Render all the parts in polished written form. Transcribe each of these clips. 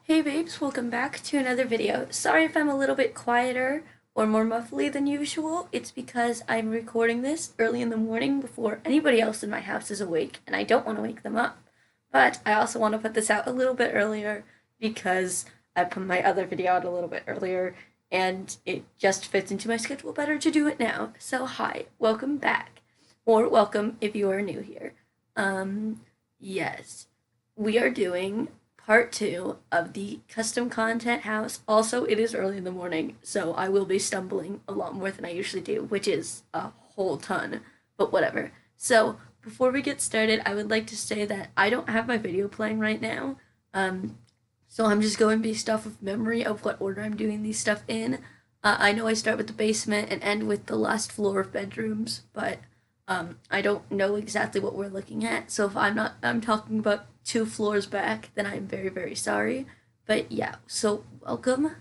Hey babes, welcome back to another video. Sorry if I'm a little bit quieter or more muffly than usual. It's because I'm recording this early in the morning before anybody else in my house is awake, and I don't want to wake them up. But I also want to put this out a little bit earlier because I put my other video out a little bit earlier, and it just fits into my schedule better to do it now. So hi, welcome back. Or welcome if you are new here. Um, yes, we are doing part two of the custom content house. Also, it is early in the morning, so I will be stumbling a lot more than I usually do, which is a whole ton, but whatever. So, before we get started, I would like to say that I don't have my video playing right now. Um, so I'm just going based off of memory of what order I'm doing these stuff in. I know I start with the basement and end with the last floor of bedrooms, but I don't know exactly what we're looking at. So if I'm talking about two floors back, then I'm very, very sorry. But yeah, so welcome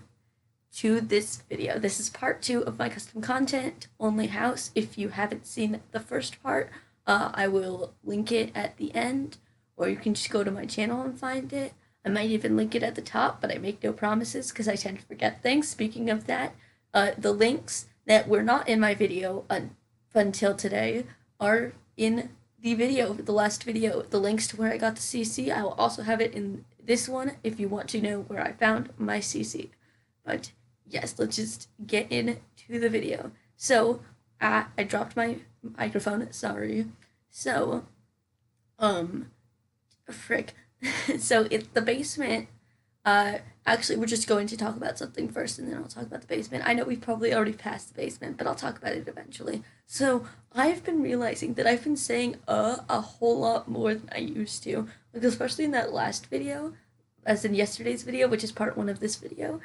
to this video. This is part two of my custom content only house. If you haven't seen the first part, I will link it at the end, or you can just go to my channel and find it. I might even link it at the top, but I make no promises because I tend to forget things. Speaking of that, the links that were not in my video until today are in the video, the last video. The links to where I got the CC, I will also have it in this one if you want to know where I found my CC. But yes, let's just get into the video. So, I dropped my microphone, sorry. So, frick. So, it's the basement. Actually, we're just going to talk about something first and then I'll talk about the basement. I know we've probably already passed the basement, but I'll talk about it eventually. So, I've been realizing that I've been saying a whole lot more than I used to. Like, especially in that last video, as in yesterday's video, which is part one of this video.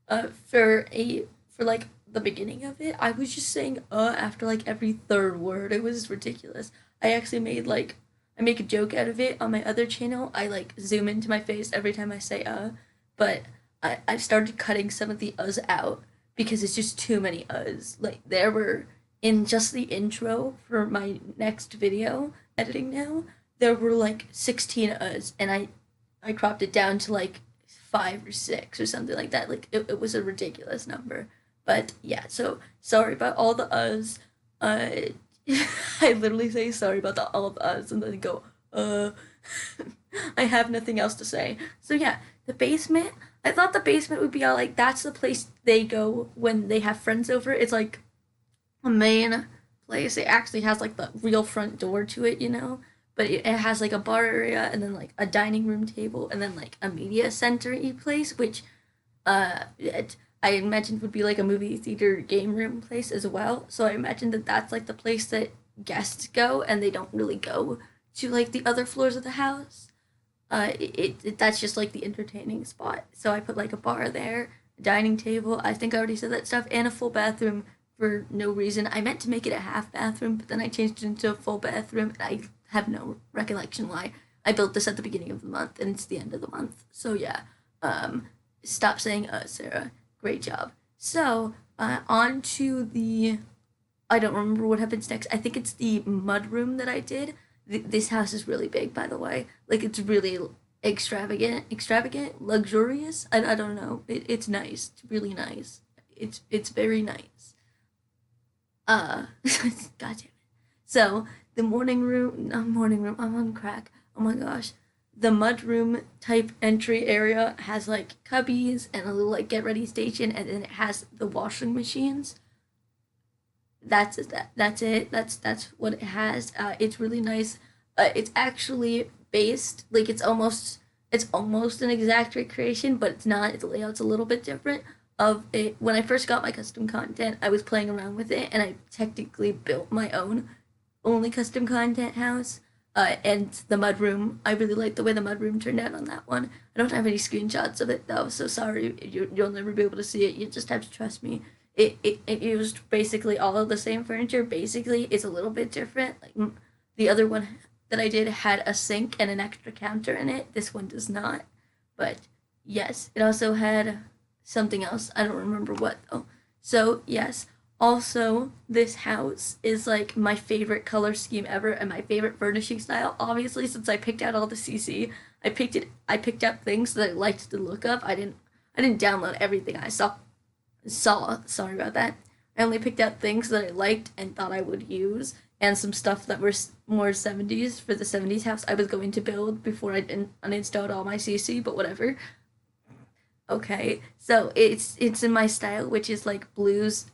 For like the beginning of it, I was just saying after like every third word. It was ridiculous. I actually made like I make a joke out of it on my other channel. I like zoom into my face every time I say but I've started cutting some of the out because it's just too many Like there were in just the intro for my next video editing now, there were like 16 and I cropped it down to like 5 or 6 or something like that. Like it was a ridiculous number. But yeah, so sorry about all the Uh I literally say sorry about all of us and then go, uh I have nothing else to say. So yeah, the basement. I thought the basement would be all like that's the place they go when they have friends over. It's like a main place. It actually has like the real front door to it, you know. But it has like a bar area and then like a dining room table and then like a media center place, which I imagined would be like a movie theater game room place as well. So I imagine that that's like the place that guests go and they don't really go to like the other floors of the house. That's just like the entertaining spot. So I put like a bar there, a dining table. I think I already said that stuff, and a full bathroom for no reason. I meant to make it a half bathroom, but then I changed it into a full bathroom. And I have no recollection why. I built this at the beginning of the month, and it's the end of the month. So yeah, stop saying Sarah. Great job. So on to the. I don't remember what happens next. I think it's the mud room that I did. This house is really big, by the way. Like it's really extravagant, luxurious. I don't know. It's nice. It's really nice. It's very nice. God damn it. So the morning room, no morning room. I'm on crack. Oh my gosh. The mud room type entry area has like cubbies and a little like get ready station, and then it has the washing machines. That's it. That's what it has. It's really nice. It's actually based like it's almost an exact recreation, but it's not. The layout's a little bit different. Of it when I first got my custom content, I was playing around with it, and I technically built my own only custom content house. And the mudroom, I really like the way the mudroom turned out on that one. I don't have any screenshots of it though, so sorry, you'll never be able to see it. You just have to trust me. It used basically all of the same furniture. Basically, it's a little bit different. Like the other one that I did had a sink and an extra counter in it. This one does not. But yes, it also had something else. I don't remember what though. So yes, also, this house is like my favorite color scheme ever and my favorite furnishing style. Obviously, since I picked out all the CC, I picked up things that I liked to look up. I didn't download everything I saw. Sorry about that. I only picked out things that I liked and thought I would use, and some stuff that were more 70s for the 70s house I was going to build before I uninstalled all my CC, but whatever. Okay, so it's in my style, which is like blues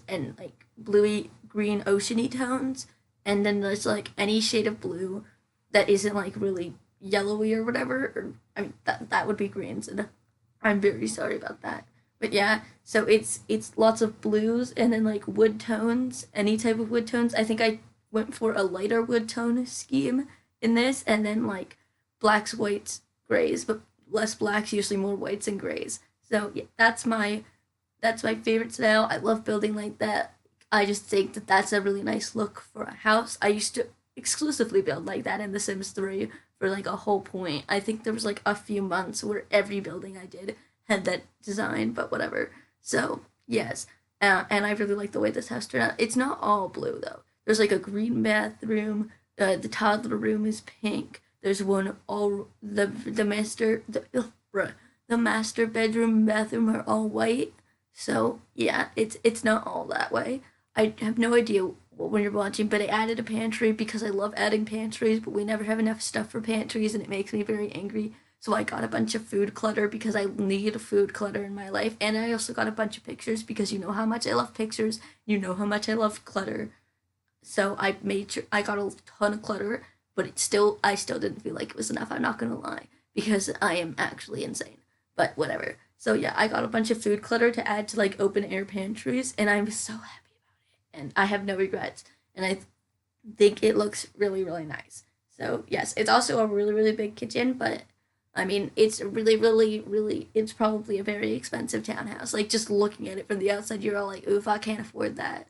and like bluey green oceany tones, and then there's like any shade of blue that isn't like really yellowy or whatever. Or I mean that would be greens, and I'm very sorry about that. But yeah, so it's lots of blues and then like wood tones, any type of wood tones. I think I went for a lighter wood tone scheme in this, and then like blacks, whites, grays, but less blacks, usually more whites and grays. So yeah, that's my favorite style. I love building like that. I just think that that's a really nice look for a house. I used to exclusively build like that in The Sims 3 for like a whole point. I think there was like a few months where every building I did had that design, but whatever. So, yes. And I really like the way this house turned out. It's not all blue though. There's like a green bathroom. The toddler room is pink. There's one all the master bedroom and bathroom are all white. So yeah, it's not all that way. I have no idea when you're watching, but I added a pantry because I love adding pantries, but we never have enough stuff for pantries, and it makes me very angry. So I got a bunch of food clutter because I need food clutter in my life, and I also got a bunch of pictures because you know how much I love pictures, you know how much I love clutter. So I made sure I got a ton of clutter, but I still didn't feel like it was enough. I'm not gonna lie because I am actually insane. But whatever. So yeah, I got a bunch of food clutter to add to like open air pantries, and I'm so happy about it, and I have no regrets, and I think it looks really really nice. So yes, it's also a really really big kitchen, but I mean it's really it's probably a very expensive townhouse. Like just looking at it from the outside, you're all like, oof, I can't afford that.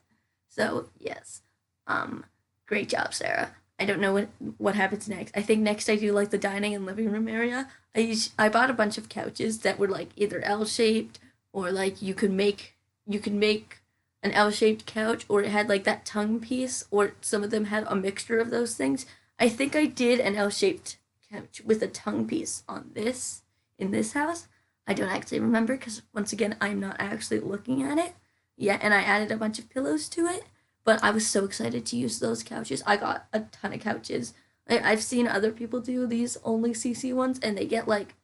So yes, um, great job, Sarah. I don't know what happens next. I think next I do like the dining and living room area. I bought a bunch of couches that were like either L shaped or like you could make an L shaped couch, or it had like that tongue piece, or some of them had a mixture of those things. I think I did an L shaped couch with a tongue piece on this in this house. I don't actually remember because once again I'm not actually looking at it. Yeah, and I added a bunch of pillows to it, but I was so excited to use those couches. I got a ton of couches. I've seen other people do these only CC ones, and they get like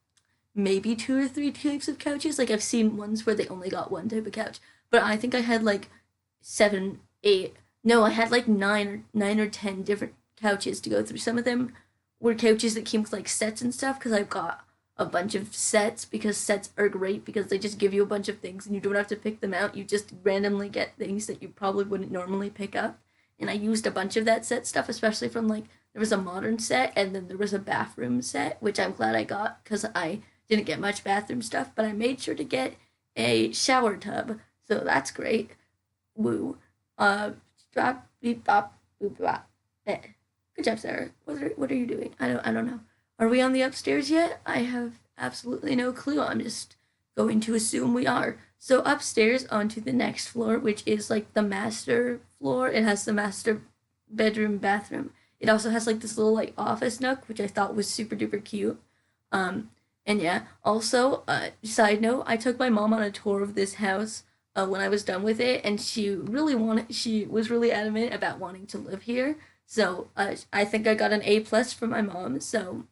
maybe two or three types of couches. Like I've seen ones where they only got one type of couch, but I think I had like seven, eight. No, I had like nine or 10 different couches to go through. Some of them were couches that came with like sets and stuff because I've got a bunch of sets because sets are great because they just give you a bunch of things and you don't have to pick them out. You just randomly get things that you probably wouldn't normally pick up. And I used a bunch of that set stuff, especially from like there was a modern set and then there was a bathroom set, which I'm glad I got because I didn't get much bathroom stuff, but I made sure to get a shower tub. So that's great. Woo. Drop, beep, bop, boop, bop. Eh. Good job, Sarah. What are you doing? I don't know. Are we on the upstairs yet? I have absolutely no clue. I'm just going to assume we are. So upstairs onto the next floor, which is like the master floor. It has the master bedroom, bathroom. It also has like this little like office nook, which I thought was super duper cute. Um, and yeah, also, side note, I took my mom on a tour of this house when I was done with it, and she was really adamant about wanting to live here. So I think I got an A plus from my mom. So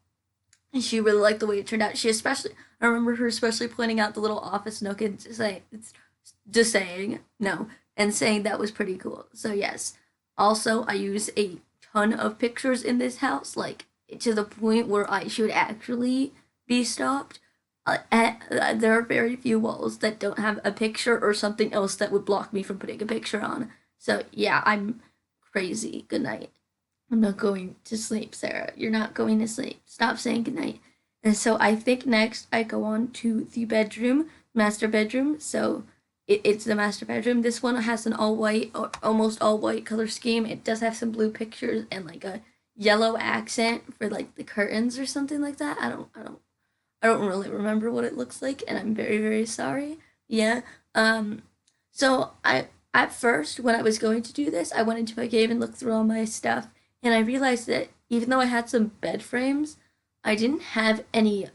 she really liked the way it turned out. I remember her especially pointing out the little office nook and just saying no and saying that was pretty cool. So yes. Also, I use a ton of pictures in this house, like to the point where I should actually be stopped. There are very few walls that don't have a picture or something else that would block me from putting a picture on. So yeah, I'm crazy. Good night. I'm not going to sleep, Sarah. You're not going to sleep. Stop saying goodnight. And so I think next I go on to the bedroom, master bedroom. So it's the master bedroom. This one has an all white or almost all white color scheme. It does have some blue pictures and like a yellow accent for like the curtains or something like that. I don't really remember what it looks like, and I'm very very sorry. Yeah. So I at first when I was going to do this, I went into my game and looked through all my stuff, and I realized that even though I had some bed frames, I didn't have any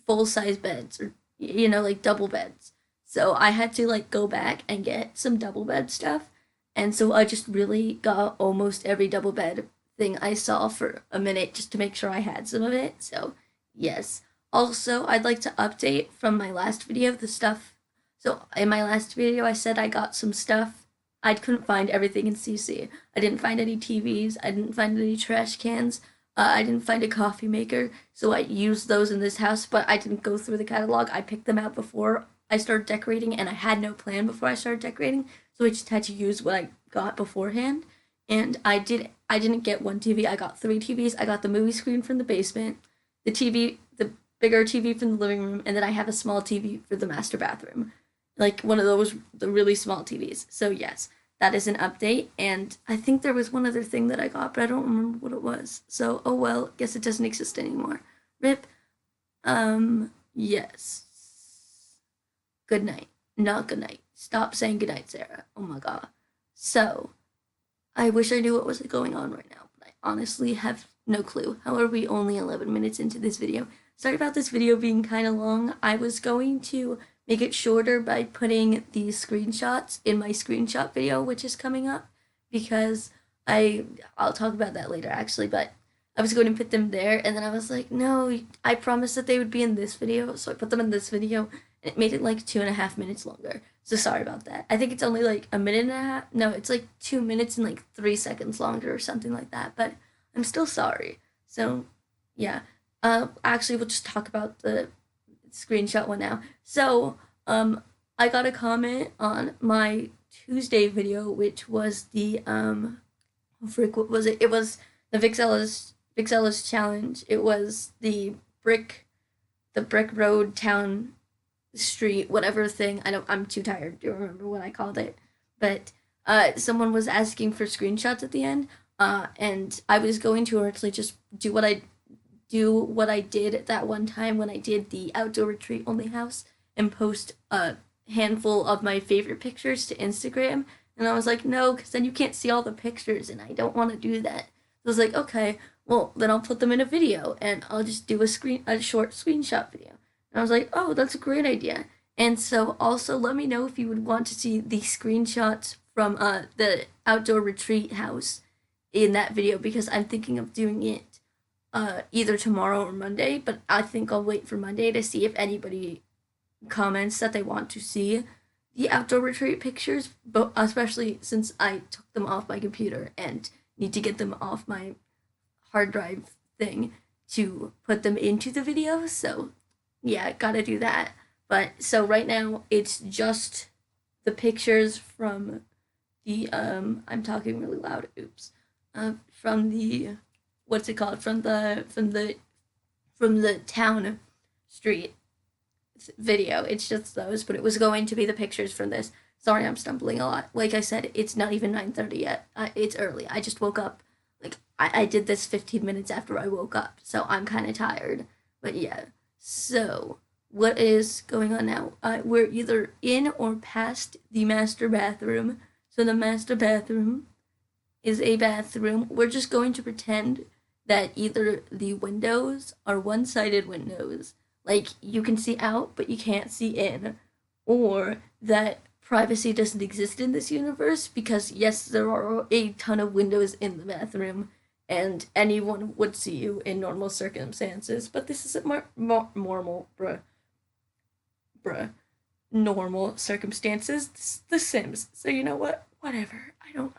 full size beds or like double beds. So I had to like go back and get some double bed stuff. And so I just really got almost every double bed thing I saw for a minute just to make sure I had some of it. So, yes. Also, I'd like to update from my last video the stuff. So, in my last video, I said I got some stuff. I couldn't find everything in CC. I didn't find any TVs. I didn't find any trash cans. I didn't find a coffee maker, so I used those in this house, but I didn't go through the catalog. I picked them out before I started decorating, and I had no plan before I started decorating, so I just had to use what I got beforehand. And I didn't get one TV. I got three TVs. I got the movie screen from the basement, the bigger TV from the living room, and then I have a small TV for the master bathroom. Like one of those, the really small TVs. So yes, that is an update. And I think there was one other thing that I got, but I don't remember what it was. So, oh well, guess it doesn't exist anymore. Rip. Yes. Good night. Not good night. Stop saying good night, Sarah. Oh my god. So, I wish I knew what was going on right now, but I honestly have no clue. How are we only 11 minutes into this video? Sorry about this video being kind of long. I was going to make it shorter by putting these screenshots in my screenshot video, which is coming up, because I'll talk about that later actually, but I was going to put them there, and then I was like, no, I promised that they would be in this video, so I put them in this video, and it made it like 2.5 minutes longer. So sorry about that. I think it's only like a minute and a half. No, it's like 2 minutes and like 3 seconds longer or something like that, but I'm still sorry. So yeah. Actually, we'll just talk about the screenshot one now. So, I got a comment on my Tuesday video, which was the what was it? It was the Vixella's challenge. It was the brick road town street whatever thing. I'm too tired to remember what I called it, but someone was asking for screenshots at the end. And I was going to actually just do what I did that one time when I did the outdoor retreat only house and post a handful of my favorite pictures to Instagram. And I was like, no, because then you can't see all the pictures, and I don't want to do that. So I was like, okay, well, then I'll put them in a video, and I'll just do a short screenshot video. And I was like, oh, that's a great idea. And so also let me know if you would want to see the screenshots from the outdoor retreat house in that video, because I'm thinking of doing it either tomorrow or Monday, but I think I'll wait for Monday to see if anybody comments that they want to see the outdoor retreat pictures, but especially since I took them off my computer and need to get them off my hard drive thing to put them into the video. So yeah, gotta do that. But so right now it's just the pictures from the I'm talking really loud, oops. From the what's it called, from the town street video. It's just those, but it was going to be the pictures from this. Sorry, I'm stumbling a lot. Like I said, it's not even 9:30 yet. It's early. I just woke up. Like I did this 15 minutes after I woke up, so I'm kind of tired. But yeah. So what is going on now? We're either in or past the master bathroom. So the master bathroom is a bathroom. We're just going to pretend that either the windows are one-sided windows, like you can see out but you can't see in, or that privacy doesn't exist in this universe, because yes, there are a ton of windows in the bathroom and anyone would see you in normal circumstances, but this isn't normal, normal circumstances. This is The Sims, so you know what, whatever. I don't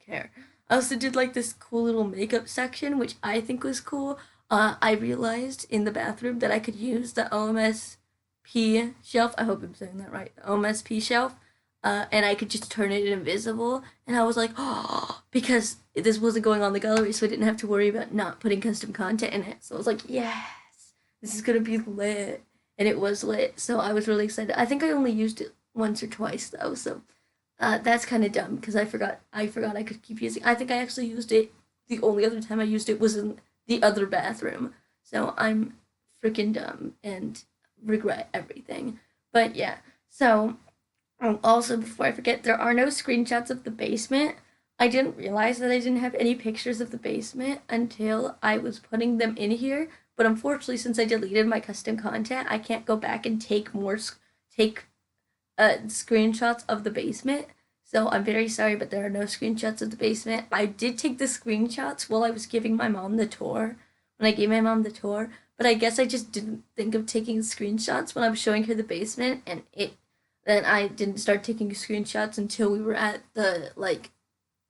care. I also did like this cool little makeup section, which I think was cool. I realized in the bathroom that I could use the OMSP shelf. I hope I'm saying that right. The OMSP shelf. And I could just turn it invisible. And I was like, oh, because this wasn't going on the gallery, so I didn't have to worry about not putting custom content in it. So I was like, yes, this is gonna be lit. And it was lit. So I was really excited. I think I only used it once or twice though, so that's kind of dumb because I forgot I could keep using. I think I actually used it. The only other time I used it was in the other bathroom. So I'm freaking dumb and regret everything. But yeah. So also before I forget, there are no screenshots of the basement. I didn't realize that I didn't have any pictures of the basement until I was putting them in here. But unfortunately, since I deleted my custom content, I can't go back and take screenshots of the basement. So I'm very sorry, but there are no screenshots of the basement. I did take the screenshots while I was giving my mom the tour. When I gave my mom the tour, but I guess I just didn't think of taking screenshots when I was showing her the basement, and it. Then I didn't start taking screenshots until we were at the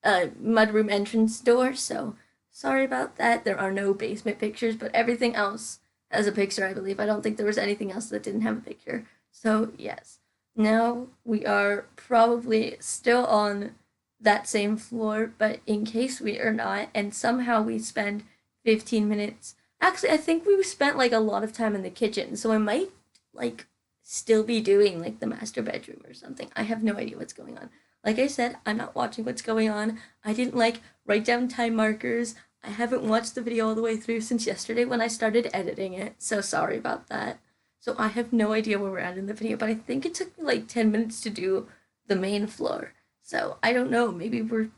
mudroom entrance door. So sorry about that. There are no basement pictures, but everything else has a picture, I believe. I don't think there was anything else that didn't have a picture. So yes. Now we are probably still on that same floor, but in case we are not, and somehow we spend 15 minutes. Actually, I think we spent like a lot of time in the kitchen, so I might like still be doing like the master bedroom or something. I have no idea what's going on. Like I said, I'm not watching what's going on. I didn't like write down time markers. I haven't watched the video all the way through since yesterday when I started editing it, so sorry about that. So I have no idea where we're at in the video, but I think it took me like 10 minutes to do the main floor. So I don't know, maybe we're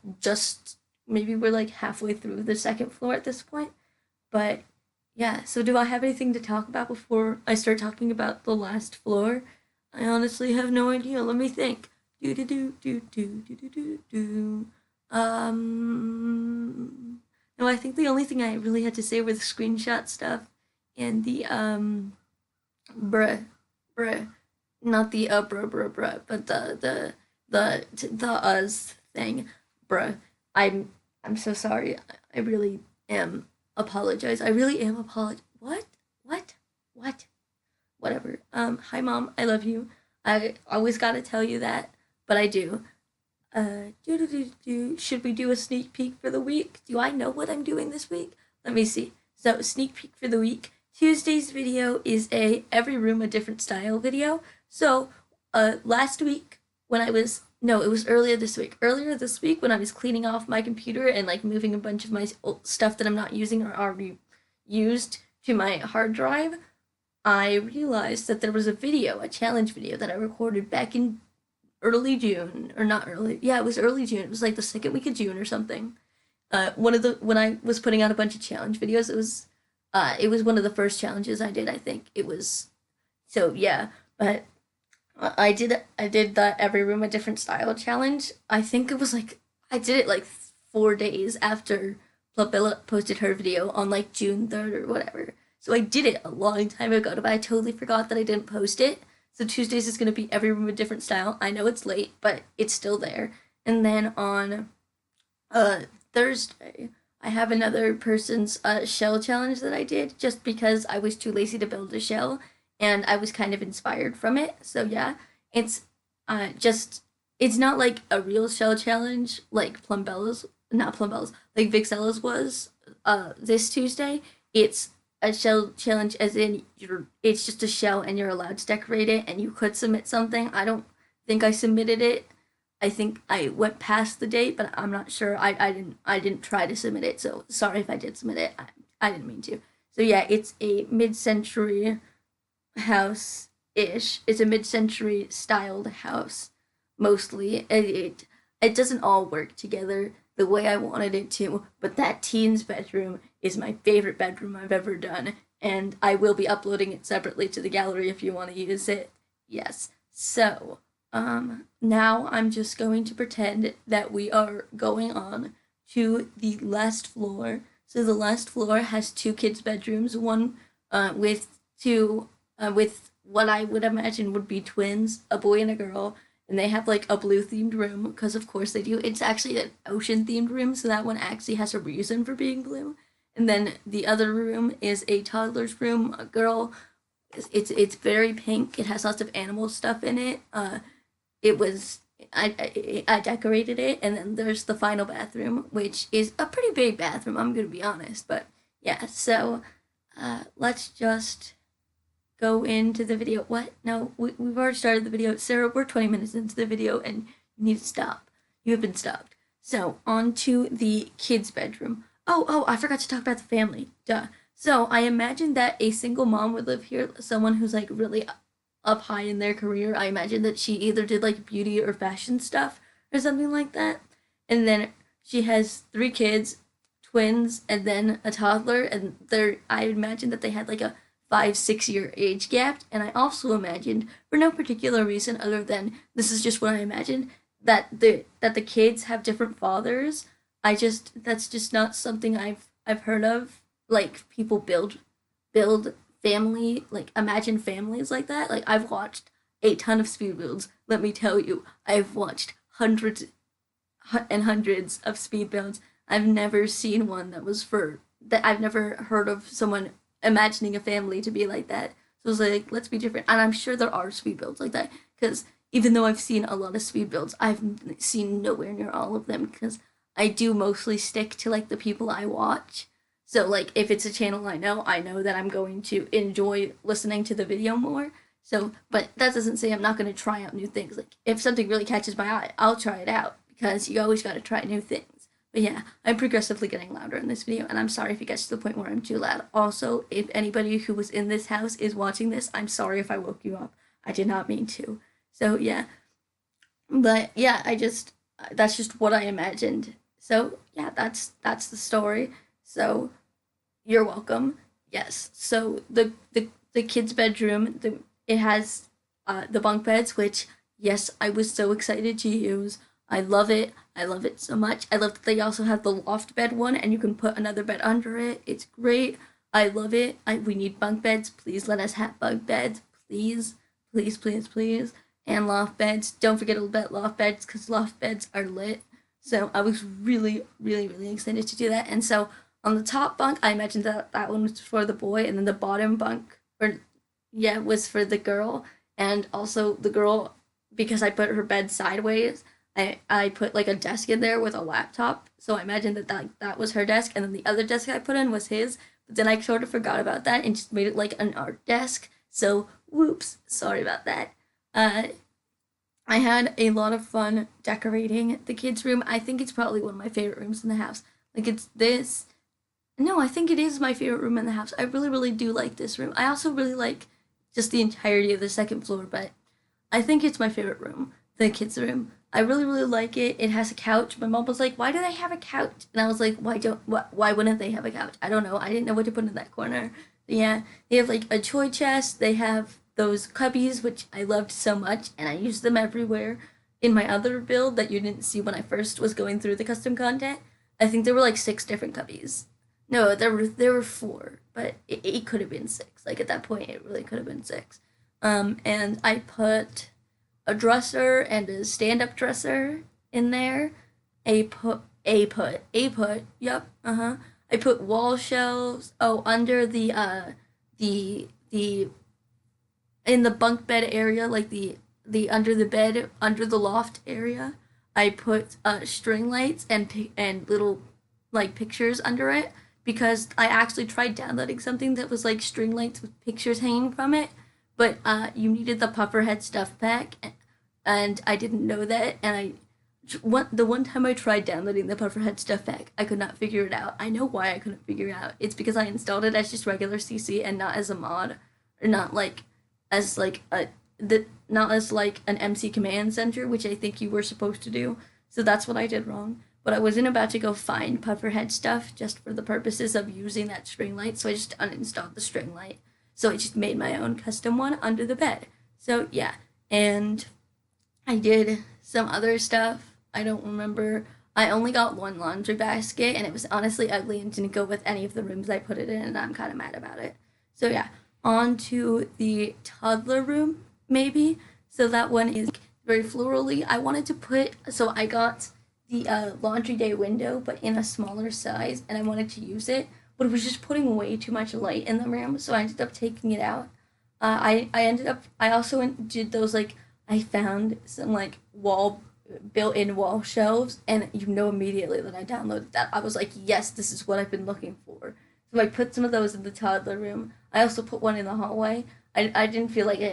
like halfway through the second floor at this point. But yeah, so do I have anything to talk about before I start talking about the last floor? I honestly have no idea. Let me think. Do do do do do do do do do. No, I think the only thing I really had to say were the screenshot stuff and the bruh bruh, not the bruh, but the us thing, bruh. I'm so sorry. I really am apologize. I really am apologize. What? What? What? Whatever. Hi mom, I love you. I always gotta tell you that, but I do. Should we do a sneak peek for the week? Do I know what I'm doing this week? Let me see. So, sneak peek for the week. Tuesday's video is a every room a different style video. So, last week when I was no, it was earlier this week. Earlier this week when I was cleaning off my computer and like moving a bunch of my stuff that I'm not using or already used to my hard drive, I realized that there was a video, a challenge video that I recorded back in early June, or not early. Yeah, it was early June. It was like the second week of June or something. One of the when I was putting out a bunch of challenge videos, it was one of the first challenges I did. I think it was. So yeah, but I did the every room a different style challenge. I think it was like I did it like 4 days after Plabilla posted her video on like June 3rd or whatever. So I did it a long time ago, but I totally forgot that I didn't post it. So Tuesdays is gonna be every room a different style. I know it's late, but it's still there. And then on uh Thursday, I have another person's shell challenge that I did just because I was too lazy to build a shell and I was kind of inspired from it. So yeah, it's just it's not like a real shell challenge like Plumbella's, not Plumbella's, like Vixella's was this Tuesday. It's a shell challenge as in it's just a shell and you're allowed to decorate it and you could submit something. I don't think I submitted it. I think I went past the date, but I'm not sure. I didn't try to submit it, so sorry if I did submit it. I didn't mean to. So yeah, it's a mid-century house ish. It's a mid-century styled house mostly. It doesn't all work together the way I wanted it to, but that teen's bedroom is my favorite bedroom I've ever done, and I will be uploading it separately to the gallery if you want to use it. Yes. So, now I'm just going to pretend that we are going on to the last floor. So the last floor has two kids' bedrooms, one with what I would imagine would be twins, a boy and a girl, and they have like a blue themed room because of course they do. It's actually an ocean themed room, so that one actually has a reason for being blue. And then the other room is a toddler's room, a girl. It's very pink. It has lots of animal stuff in it. It was I decorated it, and then there's the final bathroom, which is a pretty big bathroom. I'm gonna be honest, but yeah. So let's just go into the video. What? No, we've already started the video. Sarah, we're 20 minutes into the video and you need to stop. You have been stopped. So, on to the kids' bedroom. Oh, I forgot to talk about the family. Duh. So, I imagine that a single mom would live here, someone who's like really up high in their career. I imagine that she either did like beauty or fashion stuff or something like that. And then she has 3 kids, twins, and then a toddler, and I imagine that they had like a 5, 6 year age gap. And I also imagined, for no particular reason other than this is just what I imagined, that the kids have different fathers. That's just not something I've heard of. Like people build family, like imagine families like that. Like I've watched a ton of speed builds. Let me tell you, I've watched hundreds and hundreds of speed builds. I've never seen one that I've never heard of someone imagining a family to be like that. So I was like, let's be different. And I'm sure there are speed builds like that because even though I've seen a lot of speed builds, I've seen nowhere near all of them because I do mostly stick to like the people I watch. So like if it's a channel I know that I'm going to enjoy listening to the video more. So, but that doesn't say I'm not going to try out new things. Like if something really catches my eye, I'll try it out because you always got to try new things. But yeah, I'm progressively getting louder in this video, and I'm sorry if it gets to the point where I'm too loud. Also, if anybody who was in this house is watching this, I'm sorry if I woke you up. I did not mean to. So yeah, but yeah, that's just what I imagined. So yeah, that's the story. So you're welcome. Yes. So the kids' bedroom, it has the bunk beds, which yes, I was so excited to use. I love it. I love it so much. I love that they also have the loft bed one, and you can put another bed under it. It's great. I love it. We need bunk beds. Please let us have bunk beds. Please, please, please, please. And loft beds. Don't forget about loft beds because loft beds are lit. So I was really, really, really excited to do that. And so on the top bunk, I imagined that one was for the boy, and then the bottom bunk, or yeah, was for the girl. And also the girl, because I put her bed sideways, I put like a desk in there with a laptop. So I imagined that was her desk, and then the other desk I put in was his. But then I sort of forgot about that and just made it like an art desk. So whoops, sorry about that. Uh, I had a lot of fun decorating the kids' room. I think it's probably one of my favorite rooms in the house. Like it's this. No, I think it is my favorite room in the house. I really, really do like this room. I also really like just the entirety of the second floor, but I think it's my favorite room, the kids' room. I really, really like it. It has a couch. My mom was like, "Why do they have a couch?" And I was like, Why wouldn't they have a couch? I don't know. I didn't know what to put in that corner. But yeah, they have like a toy chest. They have those cubbies, which I loved so much, and I use them everywhere. In my other build that you didn't see when I first was going through the custom content, I think there were like 6 different cubbies. No, there were 4, but it could have been 6. Like at that point, it really could have been 6. And I put a dresser and a stand-up dresser in there. Yep. I put wall shelves. Oh, under the in the bunk bed area, like the under the bed, under the loft area. I put string lights and little like pictures under it because I actually tried downloading something that was like string lights with pictures hanging from it, but you needed the pufferhead stuff pack, and I didn't know that, and the one time I tried downloading the pufferhead stuff pack, I could not figure it out. I know why I couldn't figure it out. It's because I installed it as just regular CC and not as a mod, or not like as like a the not as like an MC command center, which I think you were supposed to do. So that's what I did wrong. But I wasn't about to go find pufferhead stuff just for the purposes of using that string light, so I just uninstalled the string light. So I just made my own custom one under the bed. So yeah, and I did some other stuff. I don't remember. I only got one laundry basket, and it was honestly ugly and didn't go with any of the rooms I put it in, and I'm kind of mad about it. So yeah, on to the toddler room, maybe. So that one is very florally. I wanted to put, so I got the laundry day window, but in a smaller size, and I wanted to use it, but it was just putting way too much light in the room, so I ended up taking it out. I also did those, like, I found some, like, built-in wall shelves, and you know immediately that I downloaded that. I was like, yes, this is what I've been looking for. So I put some of those in the toddler room. I also put one in the hallway. I didn't feel like I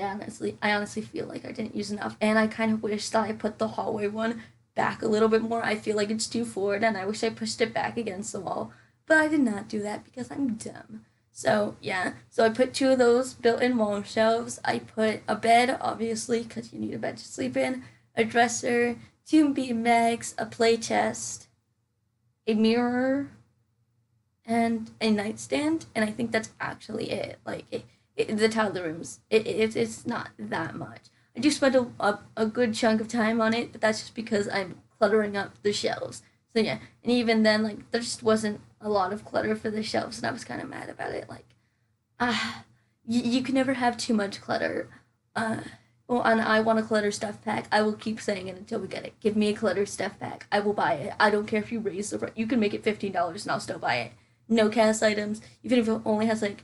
honestly feel like I didn't use enough, and I kind of wish that I put the hallway one back a little bit more. I feel like it's too forward, and I wish I pushed it back against the wall, but I did not do that because I'm dumb. So yeah, so I put 2 of those built-in wall shelves. I put a bed, obviously, because you need a bed to sleep in, a dresser, 2 bean bags, a play chest, a mirror, and a nightstand, and I think that's actually it. Like the toddler rooms, it's not that much. I do spend a good chunk of time on it, but that's just because I'm cluttering up the shelves. So yeah, and even then, like there just wasn't a lot of clutter for the shelves, and I was kind of mad about it. Like, ah, you can never have too much clutter. Uh, well, and I want a clutter stuff pack. I will keep saying it until we get it. Give me a clutter stuff pack. I will buy it. I don't care if you raise the price. You can make it $15 and I'll still buy it. No cast items. Even if it only has like,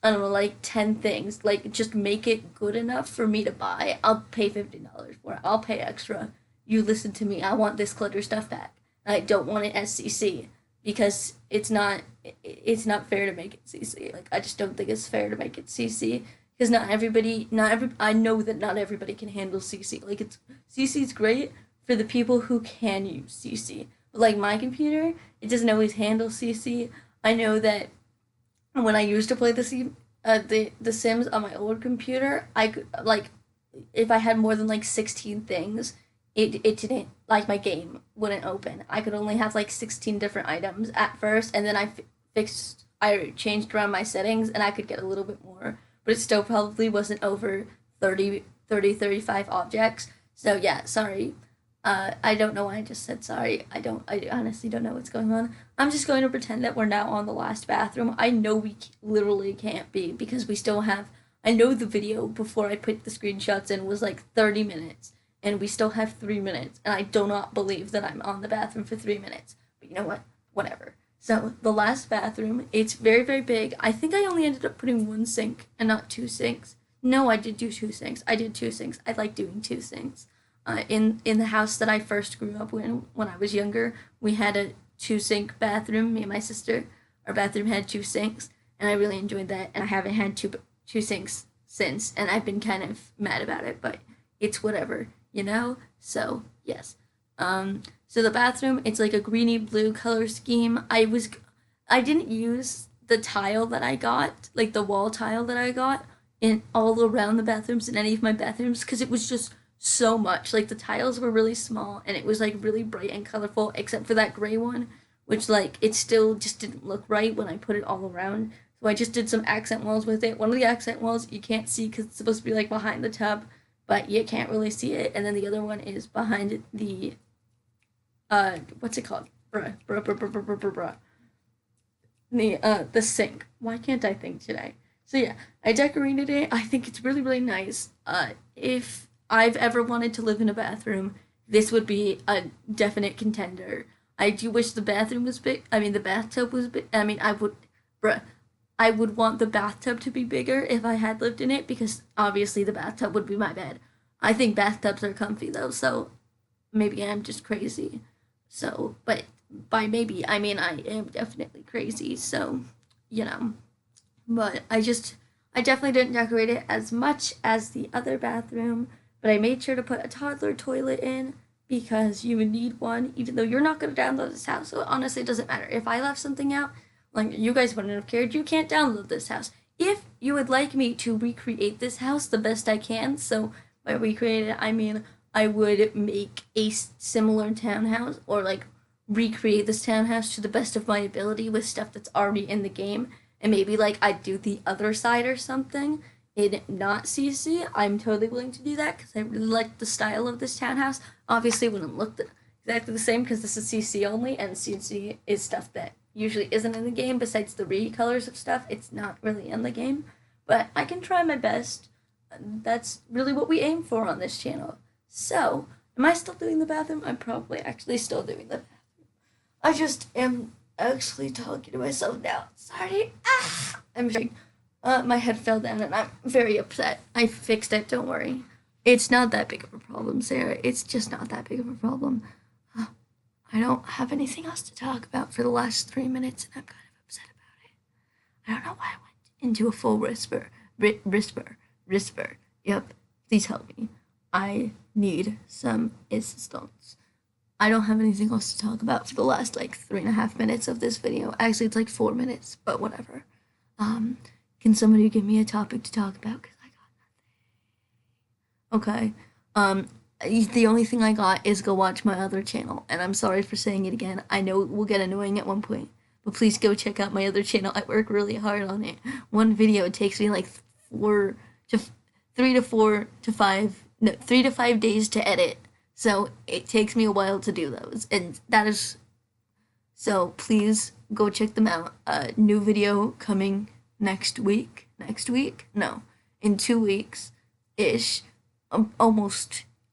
I don't know, like 10 things. Like just make it good enough for me to buy. I'll pay $15 for it. I'll pay extra. You listen to me. I want this clutter stuff pack. I don't want it as CC because it's not fair to make it CC. Like I just don't think it's fair to make it CC because not every I know that not everybody can handle CC. Like it's CC's great for the people who can use CC. But like my computer, it doesn't always handle CC. I know that when I used to play the Sims on my old computer, I could like if I had more than like 16 things, it didn't like my game wouldn't open. I could only have like 16 different items at first, and then I changed around my settings and I could get a little bit more, but it still probably wasn't over 35 objects. So yeah, sorry. I don't know why I just said sorry. I honestly don't know what's going on. I'm just going to pretend that we're now on the last bathroom. I know we literally can't be because we still have. I know the video before I put the screenshots in was like 30 minutes, and we still have 3 minutes, and I do not believe that I'm on the bathroom for 3 minutes. But you know what? Whatever. So the last bathroom, it's very, very big. I think I only ended up putting one sink and not two sinks. No, I did do two sinks. I did two sinks. I like doing two sinks. In the house that I first grew up in when I was younger, we had a two sink bathroom. Me and my sister, our bathroom had two sinks, and I really enjoyed that. And I haven't had two sinks since, and I've been kind of mad about it, but it's whatever, you know. So yes, so the bathroom, it's like a greeny blue color scheme. I didn't use the tile that I got, like the wall tile that I got, in all around the bathrooms in any of my bathrooms because it was just so much. Like the tiles were really small and it was like really bright and colorful, except for that gray one, which like it still just didn't look right when I put it all around. So I just did some accent walls with it. One of the accent walls you can't see because it's supposed to be like behind the tub, but you can't really see it. And then the other one is behind the what's it called? Bruh. The sink. Why can't I think today? So yeah, I decorated it. I think it's really, really nice. If I've ever wanted to live in a bathroom, this would be a definite contender. I do wish the bathroom was big. I mean, the bathtub was big. I mean, bruh, I would want the bathtub to be bigger if I had lived in it because obviously the bathtub would be my bed. I think bathtubs are comfy though, so maybe I'm just crazy. So, but by maybe, I mean I am definitely crazy, so, you know. But I definitely didn't decorate it as much as the other bathroom, but I made sure to put a toddler toilet in because you would need one, even though you're not going to download this house. So it honestly doesn't matter. If I left something out, like you guys wouldn't have cared, you can't download this house. If you would like me to recreate this house the best I can, so by recreate it, I mean I would make a similar townhouse or like recreate this townhouse to the best of my ability with stuff that's already in the game. And maybe like I'd do the other side or something in not CC. I'm totally willing to do that because I really like the style of this townhouse. Obviously, it wouldn't look exactly the same because this is CC only, and CC is stuff that usually isn't in the game. Besides the recolors of stuff, it's not really in the game. But I can try my best. That's really what we aim for on this channel. So, am I still doing the bathroom? I'm probably actually still doing the bathroom. I just am actually talking to myself now. Sorry. I'm sorry. My head fell down and I'm very upset. I fixed it, don't worry. It's not that big of a problem, Sarah. It's just not that big of a problem. I don't have anything else to talk about for the last 3 minutes and I'm kind of upset about it. I don't know why I went into a full whisper. Whisper. Yep, please help me. I need some assistance. I don't have anything else to talk about for the last like 3.5 minutes of this video. Actually, it's like 4 minutes, but whatever. Can somebody give me a topic to talk about? Cause I got nothing. Okay. The only thing I got is go watch my other channel, and I'm sorry for saying it again. I know it will get annoying at one point, but please go check out my other channel. I work really hard on it. One video takes me like 3 to 5 days to edit, so it takes me a while to do those, and that is so. Please go check them out. New video coming next week. Next week? No, in 2 weeks ish.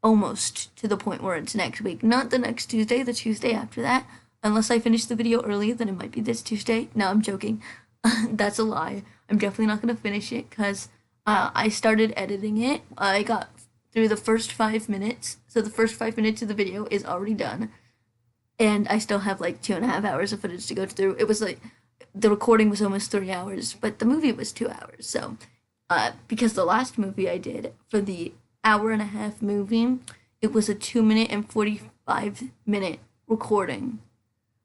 Almost to the point where it's next week. Not the next Tuesday, the Tuesday after that. Unless I finish the video early, then it might be this Tuesday. No, I'm joking. That's a lie. I'm definitely not going to finish it because I started editing it. I got through the first 5 minutes. So the first 5 minutes of the video is already done. And I still have like 2.5 hours of footage to go through. It was like, the recording was almost 3 hours, but the movie was 2 hours. So, because the last movie I did for the hour-and-a-half movie, it was a 2 minute and 45 minute recording.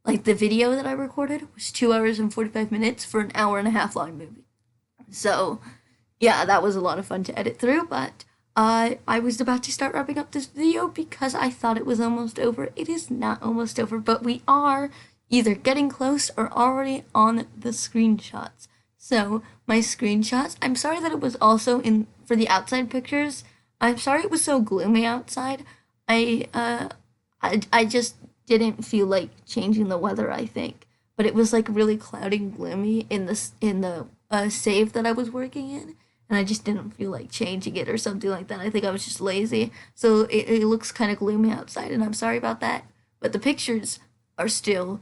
Like the video that I recorded was 2 hours and 45 minutes for an hour-and-a-half long movie. So, yeah, that was a lot of fun to edit through, but I was about to start wrapping up this video because I thought it was almost over. It is not almost over, but we are either getting close or already on the screenshots. So, my screenshots, I'm sorry that it was also in for the outside pictures. I'm sorry it was so gloomy outside. I just didn't feel like changing the weather, I think. But it was like really cloudy and gloomy in the save that I was working in, and I just didn't feel like changing it or something like that. I think I was just lazy. So it looks kind of gloomy outside, and I'm sorry about that. But the pictures are still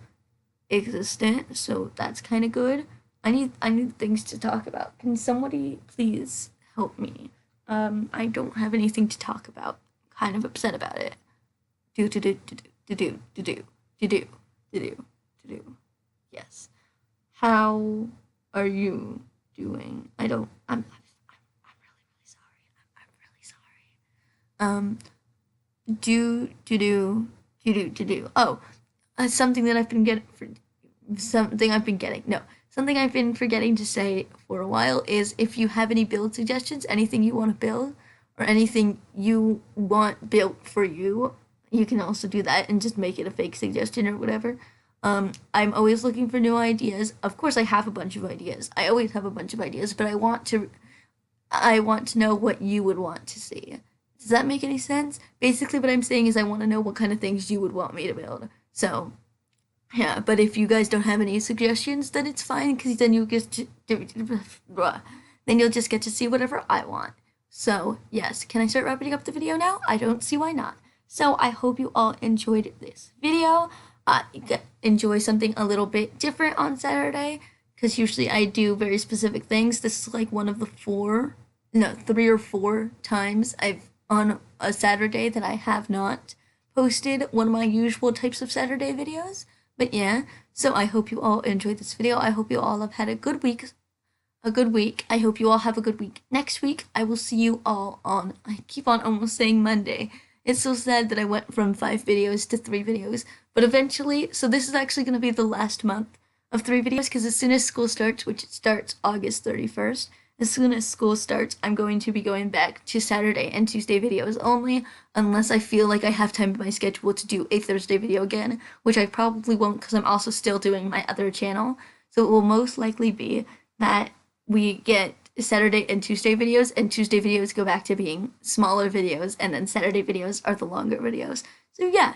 existent, so that's kind of good. I need things to talk about. Can somebody please help me? I don't have anything to talk about. I'm kind of upset about it. Do do do do do do do do do do do do. Yes. How are you doing? I'm really sorry. I'm really sorry. Do. Oh, something that I've been getting for something I've been getting. No, something I've been forgetting to say for a while is if you have any build suggestions, anything you want to build, or anything you want built for you, you can also do that and just make it a fake suggestion or whatever. I'm always looking for new ideas. Of course, I have a bunch of ideas. I always have a bunch of ideas, but I want to know what you would want to see. Does that make any sense? Basically, what I'm saying is I want to know what kind of things you would want me to build. So, yeah, but if you guys don't have any suggestions, then it's fine, because then you'll just get to see whatever I want. So, yes, can I start wrapping up the video now? I don't see why not. So, I hope you all enjoyed this video. Enjoy something a little bit different on Saturday, because usually I do very specific things. This is like one of the 3 or 4 times I've on a Saturday that I have not posted one of my usual types of Saturday videos. But yeah, so I hope you all enjoyed this video. I hope you all have had a good week. I hope you all have a good week. Next week, I will see you all on, I keep on almost saying Monday. It's so sad that I went from 5 videos to 3 videos. But eventually, so this is actually going to be the last month of 3 videos, because as soon as school starts, which it starts August 31st, as soon as school starts, I'm going to be going back to Saturday and Tuesday videos only, unless I feel like I have time in my schedule to do a Thursday video again, which I probably won't, because I'm also still doing my other channel. So it will most likely be that we get Saturday and Tuesday videos, and Tuesday videos go back to being smaller videos, and then Saturday videos are the longer videos. So yeah,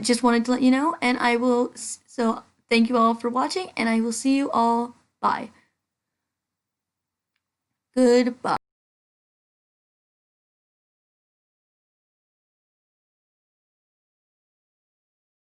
just wanted to let you know, and so thank you all for watching, and I will see you all. Bye. Goodbye.